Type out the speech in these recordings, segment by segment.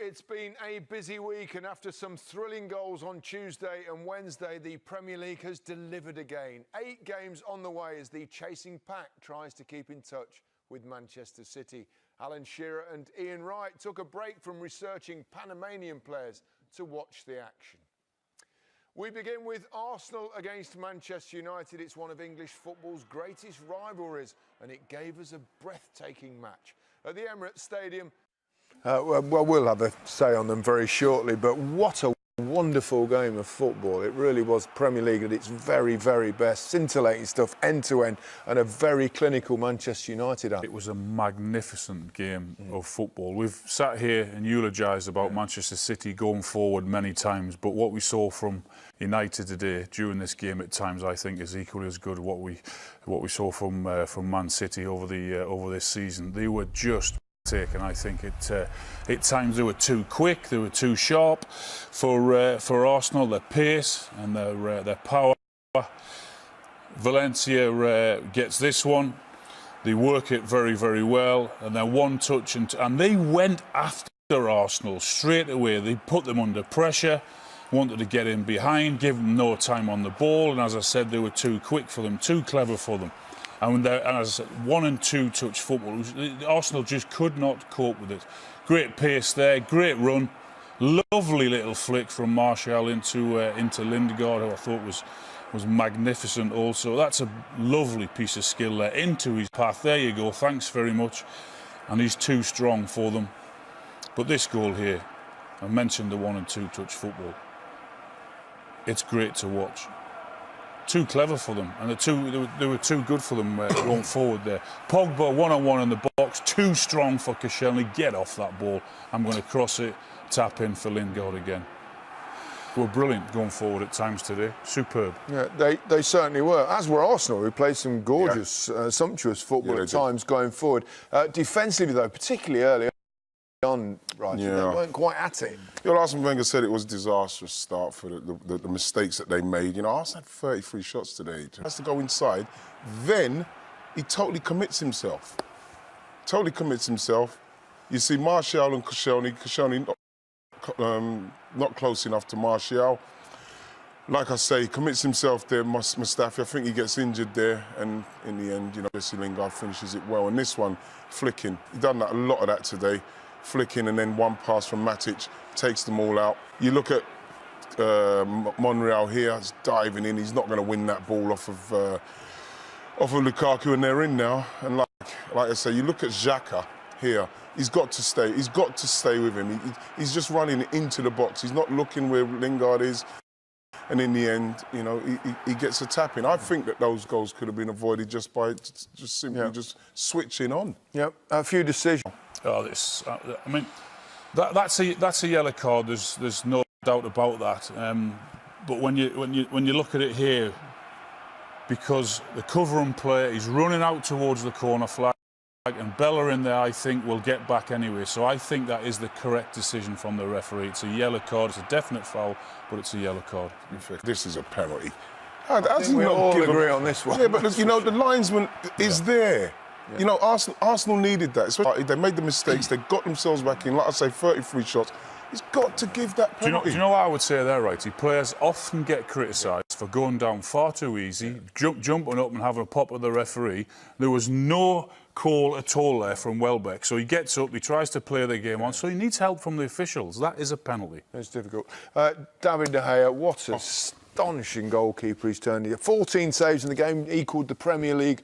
It's been a busy week, and after some thrilling goals on Tuesday and Wednesday, the Premier League has delivered again. 8 games on the way as the chasing pack tries to keep in touch with Manchester City. Alan Shearer and Ian Wright took a break from researching Panamanian players to watch the action. We begin with Arsenal against Manchester United. It's one of English football's greatest rivalries, and it gave us a breathtaking match. At the Emirates Stadium, well, we'll have a say on them very shortly, but what a wonderful game of football. It really was Premier League at its very, very best. Scintillating stuff, end to end, and a very clinical Manchester United. It was a magnificent game of football. We've sat here and eulogised about Manchester City going forward many times, but what we saw from United today during this game at times, I think, is equally as good what we saw from Man City over this season. They were just taken. I think at times they were too quick, they were too sharp for Arsenal. Their pace and their power. Valencia gets this one. They work it very, very well, and then one touch and they went after Arsenal straight away. They put them under pressure, wanted to get in behind, give them no time on the ball, and as I said, they were too quick for them, too clever for them. And as I said, 1- and 2-touch football, Arsenal just could not cope with it. Great pace there, great run, lovely little flick from Martial into Lindegaard, who I thought was magnificent also. That's a lovely piece of skill there, into his path. There you go, thanks very much. And he's too strong for them. But this goal here, I mentioned the 1- and 2-touch football. It's great to watch. Too clever for them, and they were too good for them going forward there. Pogba one-on-one in the box, too strong for Koscielny. Get off that ball. I'm going to cross it, tap in for Lingard again. They were brilliant going forward at times today. Superb. Yeah, they certainly were. As were Arsenal, who played some gorgeous, sumptuous football at times going forward. Defensively, though, particularly early on, right? They weren't quite at it. You know, Arsene Wenger said it was a disastrous start for the mistakes that they made. You know, Arsenal had 33 shots today. He has to go inside. Then he totally commits himself. Totally commits himself. You see Martial and Koscielny not close enough to Martial. Like I say, he commits himself there, Mustafi. I think he gets injured there, and in the end, you know, Jesse Lingard finishes it well. And this one, flicking. He done a lot of that today. Flicking, and then one pass from Matic takes them all out. You look at Monreal here, he's diving in. He's not going to win that ball off of Lukaku, and they're in now. And like I say, you look at Xhaka here. He's got to stay. He's got to stay with him. He's just running into the box. He's not looking where Lingard is. And in the end, you know, he gets a tap in. I think that those goals could have been avoided just by simply just switching on. Yep, a few decisions. Oh, this! I mean, that's a yellow card. There's no doubt about that. But when you look at it here, because the cover and play, he's running out towards the corner flag, and Bella in there, I think, will get back anyway. So I think that is the correct decision from the referee. It's a yellow card. It's a definite foul, but it's a yellow card. This is a penalty. I think we all agree on this one. Yeah, but you know, the linesman is there. Yeah. You know, Arsenal needed that. Especially, they made the mistakes. They got themselves back in. Like I say, 33 shots. He's got to give that penalty. Do you know what I would say there, Righty? Players often get criticised for going down far too easy, jumping up and having a pop at the referee. There was no call at all there from Welbeck. So he gets up, he tries to play the game on, so he needs help from the officials. That is a penalty. It's difficult. David De Gea, what a astonishing goalkeeper he's turned here. 14 saves in the game, equalled the Premier League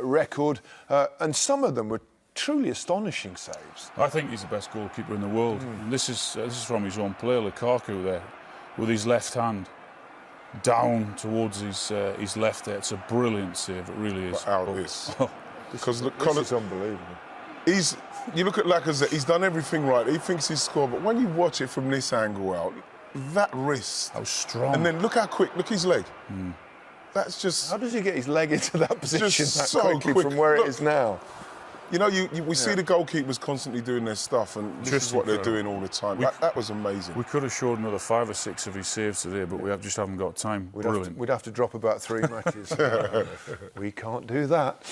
record, and some of them were truly astonishing saves. I think he's the best goalkeeper in the world. And this is from his own player, Lukaku, there, with his left hand down towards his left there. It's a brilliant save, it really is. Because this is unbelievable. You look at Lacazette, he's done everything right. He thinks he's scored, but when you watch it from this angle out, that wrist. How strong. And then look how quick, look his leg. That's just... How does he get his leg into that position that so quickly from where it is now? You know, we see the goalkeepers constantly doing their stuff, and this is what they're doing all the time. That was amazing. We could have showed another 5 or 6 of his saves today, but we just haven't got time. We'd have to drop about 3 matches. We can't do that.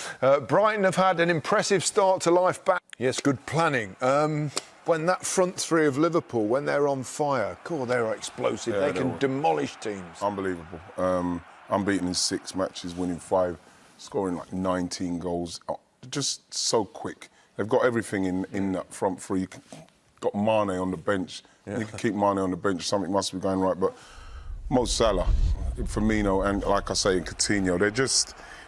Brighton have had an impressive start to life back. Yes, good planning. when that front three of Liverpool, when they're on fire, cool, they're explosive. Yeah, they can demolish teams. Unbelievable. Unbeaten in 6 matches, winning 5, scoring like 19 goals. Just so quick. They've got everything in that front three. Got Mane on the bench. Yeah. You can keep Mane on the bench. Something must be going right. But Mo Salah, Firmino, and like I say, Coutinho,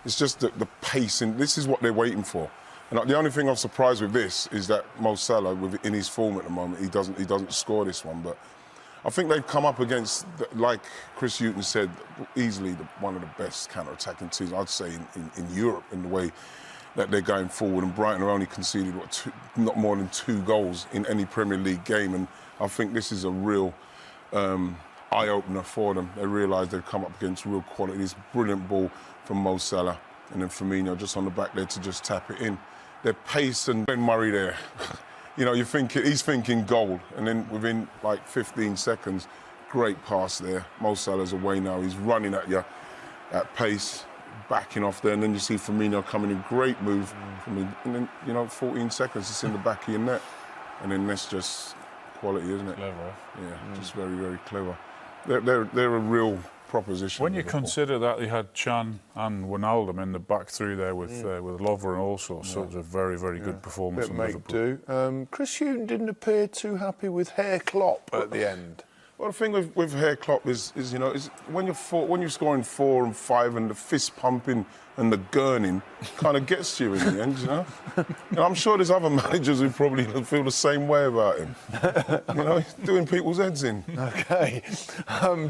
it's just the pace, and this is what they're waiting for. And the only thing I'm surprised with this is that Mo Salah, in his form at the moment, he doesn't score this one. But I think they've come up against, like Chris Hughton said, easily one of the best counter-attacking teams, I'd say, in Europe, in the way that they're going forward. And Brighton have only conceded, not more than 2 goals in any Premier League game. And I think this is a real eye-opener for them. They realise they've come up against real quality. This brilliant ball from Mo Salah, and then Firmino just on the back there to just tap it in. Their pace, and Ben Murray there. You know, he's thinking goal, and then within like 15 seconds, great pass there. Mo Salah's away now. He's running at you at pace, backing off there, and then you see Firmino coming in. Great move, and then 14 seconds, it's in the back of your net, and then that's just quality, isn't it? Clever. Yeah, just very, very clever. They're a real proposition. When you consider that they had Chan and Wijnaldum in the back three there with Lovren and also, so it was a very, very good performance from Liverpool. Chris Hughton didn't appear too happy with Herr Klopp at the end. Well, the thing with Herr Klopp is when you're scoring 4 and 5 and the fist pumping and the gurning kind of gets to you in the end, you know. And I'm sure there's other managers who probably feel the same way about him. You know, he's doing people's heads in. OK.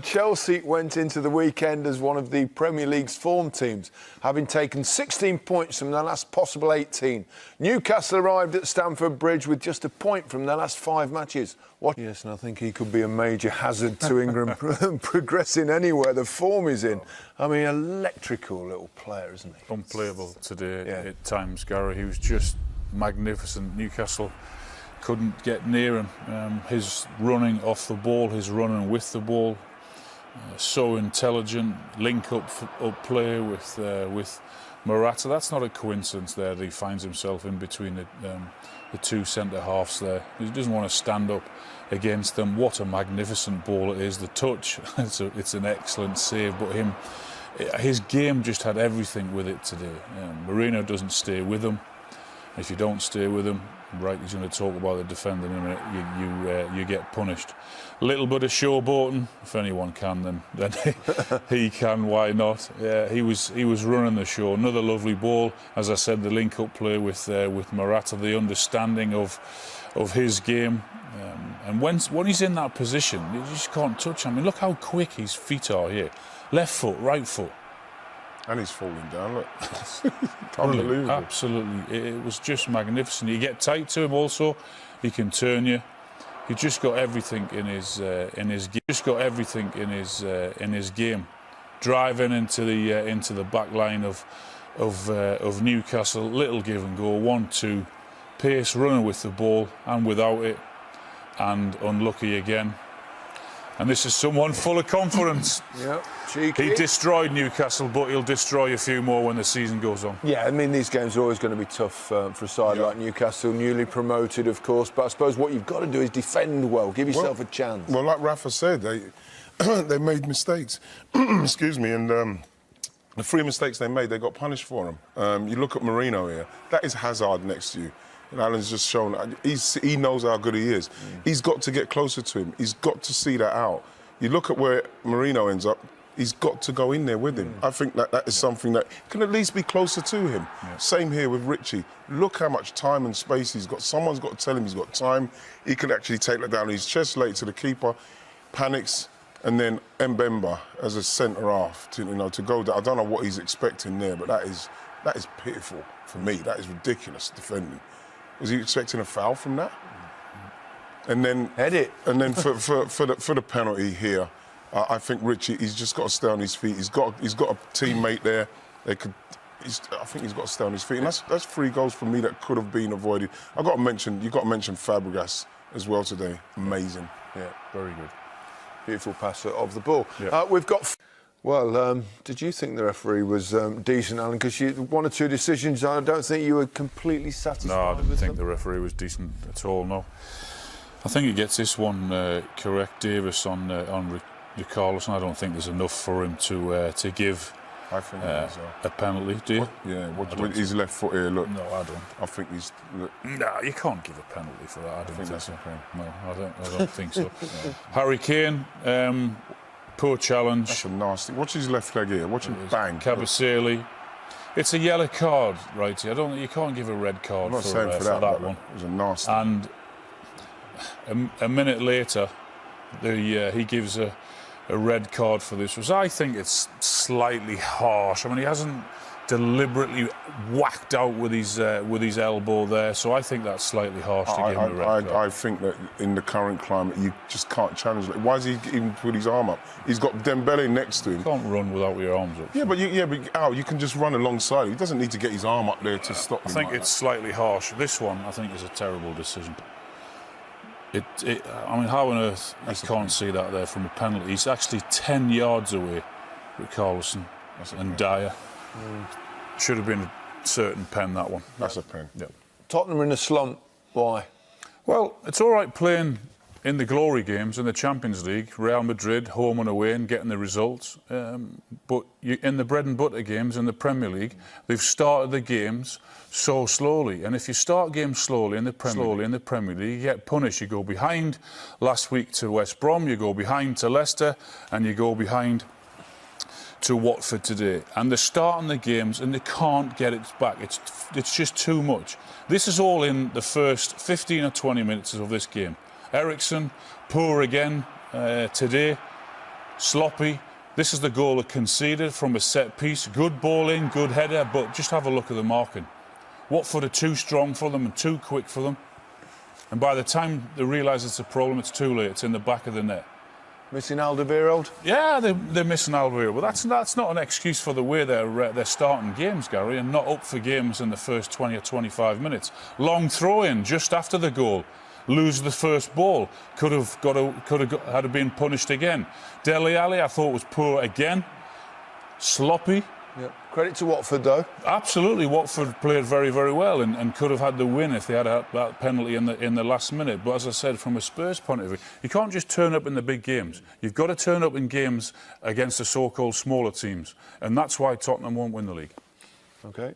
Chelsea went into the weekend as one of the Premier League's form teams, having taken 16 points from their last possible 18. Newcastle arrived at Stamford Bridge with just a point from their last 5 matches. Yes, and I think he could be a major hazard to England progressing anywhere the form is in. I mean, electrical little player, isn't he? Unplayable today at times, Gary. He was just magnificent. Newcastle couldn't get near him. His running off the ball, his running with the ball, so intelligent. Link-up play with Morata. That's not a coincidence there that he finds himself in between the 2 centre-halves there. He doesn't want to stand up against them. What a magnificent ball it is. The touch, it's an excellent save, but his game just had everything with it today. Mourinho doesn't stay with him. If you don't stay with him, right, he's going to talk about the defender in a minute, you get punished. A little bit of showboating, if anyone can, then he can, why not? Yeah, he was running the show. Another lovely ball, as I said, the link-up play with Morata, the understanding of his game. And when he's in that position, you just can't touch him. I mean, look how quick his feet are here. Left foot, right foot. And he's falling down, look. Unbelievable. Absolutely. It was just magnificent. You get tight to him also, he can turn you. He just got everything in his game. Driving into the back line of Newcastle, little give and go, 1-2, pace, running with the ball and without it, and unlucky again. And this is someone full of confidence. Yep, cheeky. He destroyed Newcastle, but he'll destroy a few more when the season goes on. Yeah, I mean, these games are always going to be tough for a side like Newcastle, newly promoted, of course. But I suppose what you've got to do is defend well, give yourself a chance. Well, like Rafa said, they made mistakes. Excuse me, and the 3 mistakes they made, they got punished for them. You look at Mourinho here. That is Hazard next to you. And Alan's just shown he knows how good he is. He's got to get closer to him. He's got to see that out. You look at where Mourinho ends up, he's got to go in there with him. I think that is something that can at least be closer to him. Same here with Richie. Look how much time and space he's got. Someone's got to tell him he's got time. He can actually take that down his chest late to the keeper, panics, and then Mbemba as a centre-half to go down. I don't know what he's expecting there, but that is pitiful for me. That is ridiculous defending. Was he expecting a foul from that? And then head it. And then for the penalty here, I think Richie, he's just got to stay on his feet. He's got a teammate there. I think he's got to stay on his feet. And that's 3 goals for me that could have been avoided. You've got to mention Fabregas as well today. Amazing. Yeah, very good. Beautiful passer of the ball. Yeah. We've got. Well, did you think the referee was decent, Alan? Because 1 or 2 decisions, I don't think you were completely satisfied with them. No, I didn't think the referee was decent at all, no. I think he gets this one correct, Davis, on Richarlison. I don't think there's enough for him to give I think a penalty, do you? Yeah, with his left foot here, look. No, I don't. I think he's... Look. No, you can't give a penalty for that. I don't think that's so. okay. No, I don't think so. Harry Kane, poor challenge. That's a nasty... Watch his left leg here. Watch him bang. Kabasele. It's a yellow card, righty. You can't give a red card I'm not saying for that one. It was a nasty... And a minute later, he gives a red card for this, which I think it's slightly harsh. I mean, he hasn't deliberately whacked out with his elbow there, so I think that's slightly harsh to give him a red card. I think that in the current climate, you just can't challenge it. Why is he even put his arm up? He's got Dembele next to him. You can't run without your arms up. Yeah, but you can just run alongside him. He doesn't need to get his arm up there to stop him. I think it's slightly harsh. This one, I think, is a terrible decision. I mean, how on earth you can't see that there from a penalty? He's actually 10 yards away, Richarlison and Dyer. Should have been a certain pen, that one. That's a pen. Yep. Tottenham in a slump. Why? Well, it's all right playing in the glory games in the Champions League, Real Madrid, home and away, and getting the results. But in the bread and butter games in the Premier League, they've started the games so slowly. And if you start games slowly in the Premier League, you get punished. You go behind last week to West Brom, you go behind to Leicester, and you go behind to Watford today. And they're starting the games and they can't get it back. It's just too much. This is all in the first 15 or 20 minutes of this game. Eriksen, poor again today, sloppy. This is the goal that conceded from a set piece. Good ball in, good header, but just have a look at the marking. Watford are too strong for them and too quick for them. And by the time they realise it's a problem, it's too late. It's in the back of the net. Missing Alderweireld? Yeah, they're missing Alderweireld. But that's not an excuse for the way they're starting games, Gary, and not up for games in the first 20 or 25 minutes. Long throw-in just after the goal. Lose the first ball. Could have had been punished again. Dele Alli, I thought, was poor again. Sloppy. Yep. Credit to Watford, though. Absolutely, Watford played very, very well and could have had the win if they had that penalty in the last minute. But as I said, from a Spurs point of view, you can't just turn up in the big games. You've got to turn up in games against the so-called smaller teams, and that's why Tottenham won't win the league. OK.